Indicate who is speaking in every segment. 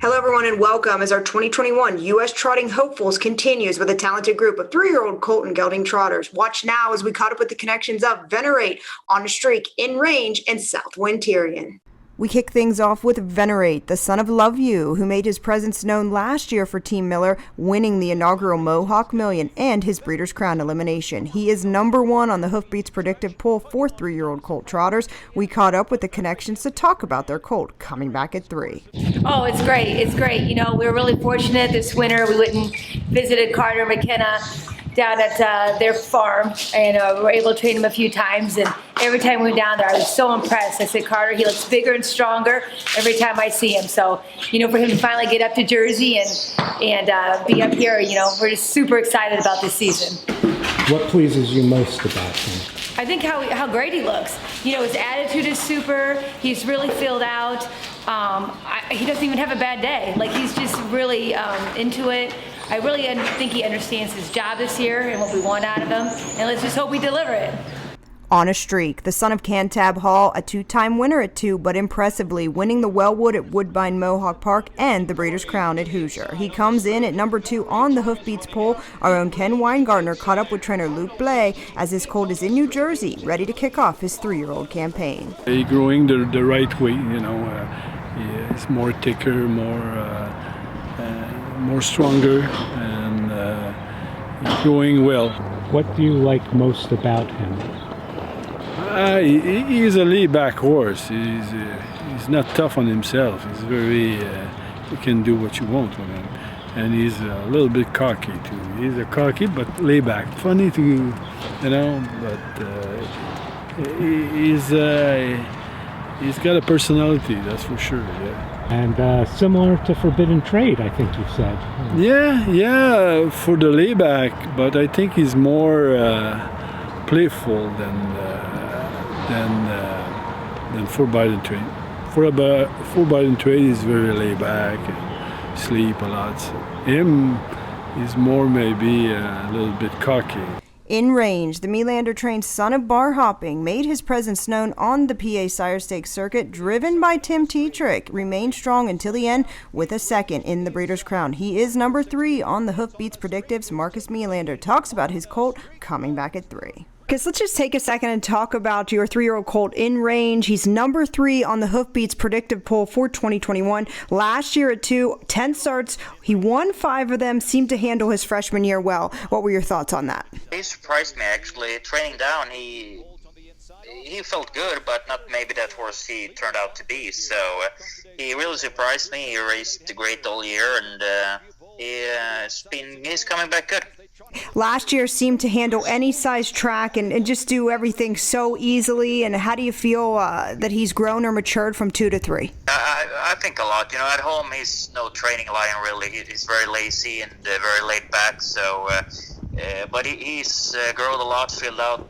Speaker 1: Hello, everyone, and welcome as our 2021 USTrotting Hopefuls continues with a talented group of 3-year-old Colt Gelding Trotters. Watch now as we caught up with the connections of Venerate, On a Streak, In Range, and South Tyrian. We kick things off with Venerate, the son of Love You, who made his presence known last year for Team Miller, winning the inaugural Mohawk Million and his Breeders' Crown elimination. He is number 1 on the Hoofbeats predictive poll for 3-year-old Colt Trotters. We caught up with the connections to talk about their colt coming back at 3.
Speaker 2: Oh, it's great. It's great. You know, we were really fortunate this winter. We went and visited Carter McKenna down at their farm, and we were able to train him a few times, and every time we went down there I was so impressed. I said, Carter, he looks bigger and stronger every time I see him. So, you know, for him to finally get up to Jersey and be up here, you know, we're just super excited about this season.
Speaker 3: What pleases you most about him?
Speaker 2: I think how great he looks. You know, his attitude is super. He's really filled out. He doesn't even have a bad day. Like, he's just really into it. I really think he understands his job this year and what we want out of him, and let's just hope we deliver it.
Speaker 1: On a Streak, the son of Cantab Hall, a 2-time winner at 2, but impressively winning the Wellwood at Woodbine Mohawk Park and the Breeders' Crown at Hoosier. He comes in at number 2 on the Hoofbeats poll. Our own Ken Weingartner caught up with trainer Luke Blay as his colt is in New Jersey, ready to kick off his 3-year-old campaign.
Speaker 4: He's growing the right way, you know. He's more thicker, more stronger, and he's growing well.
Speaker 3: What do you like most about him?
Speaker 4: He's a laid-back horse. He's not tough on himself. He's very, you can do what you want with him. And he's a little bit cocky too. He's a cocky but laid-back. Funny to, you know, but he's got a personality, that's for sure, yeah.
Speaker 3: And similar to Forbidden Trade, I think you said.
Speaker 4: Yeah, for the layback, but I think he's more playful than 4-Bite Trade. 4-Bite Trade is very layback and sleep a lot. So him is more maybe a little bit cocky.
Speaker 1: In Range, the Melander-trained son of bar hopping, made his presence known on the PA Sire Stakes circuit, driven by Tim Tetrick, remained strong until the end with a second in the Breeders' Crown. He is number 3 on the Hoofbeats predictives. Marcus Melander talks about his colt coming back at 3. Because let's just take a second and talk about your 3-year-old colt In Range. He's number 3 on the Hoofbeats predictive poll for 2021. Last year at 10 starts, he won 5 of them, seemed to handle his freshman year well. What were your thoughts on that?
Speaker 5: He surprised me, actually. Training down, he felt good, but not maybe that horse he turned out to be. So he really surprised me. He raced great all year, and he's coming back good.
Speaker 1: Last year seemed to handle any size track and just do everything so easily. And how do you feel that he's grown or matured from 2 to 3?
Speaker 5: I think a lot. You know, at home he's no training lion really. He's very lazy and very laid back. So, but he's grown a lot, filled out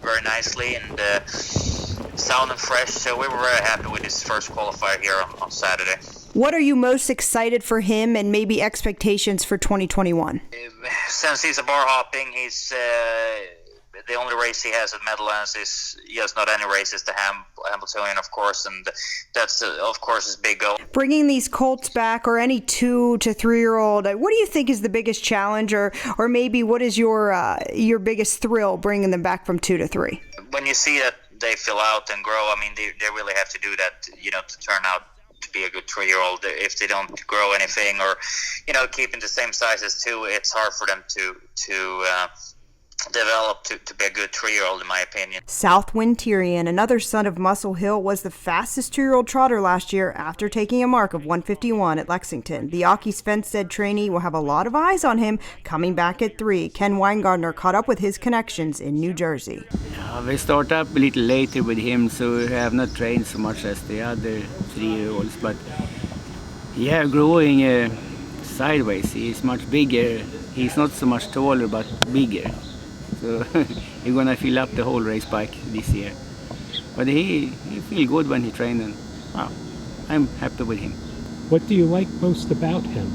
Speaker 5: very nicely, and sound and fresh. So we were very happy with his first qualifier here on Saturday.
Speaker 1: What are you most excited for him and maybe expectations for 2021?
Speaker 5: Since he's a bar hopping, he's the only race he has at Meadowlands is he has not any races to Hamiltonian, of course, and that's of course his big goal.
Speaker 1: Bringing these colts back, or any 2 to 3-year-old, what do you think is the biggest challenge, or maybe what is your biggest thrill bringing them back from 2 to 3?
Speaker 5: When you see that they fill out and grow, I mean, they really have to do that, you know, to turn out to be a good 3-year-old. If they don't grow anything, or, you know, keeping the same size as 2, it's hard for them to develop to be a good 3-year-old, in my opinion.
Speaker 1: South Tyrian, another son of Muscle Hill, was the fastest 2-year-old trotter last year after taking a mark of 151 at Lexington. The Aki's Fenstead trainee will have a lot of eyes on him coming back at 3. Ken Weingartner caught up with his connections in New Jersey.
Speaker 6: We start up a little later with him, so we have not trained so much as the other 3-year-olds, but yeah, growing sideways. He's much bigger. He's not so much taller, but bigger. So we're gonna fill up the whole race bike this year. But he feel good when he trains, and wow, I'm happy with him.
Speaker 3: What do you like most about him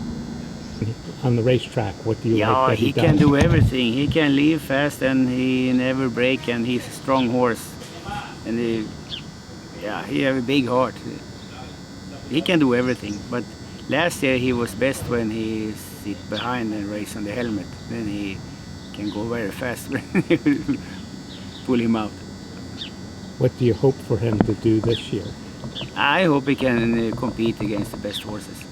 Speaker 3: on the racetrack? What do you like that he does?
Speaker 6: Can do everything. He can leave fast and he never break, and he's a strong horse. And he have a big heart. He can do everything, but Last year he was best when he sit behind and race on the helmet. Then he can go very fast when you pull him out.
Speaker 3: What do you hope for him to do this year?
Speaker 6: I hope he can compete against the best horses.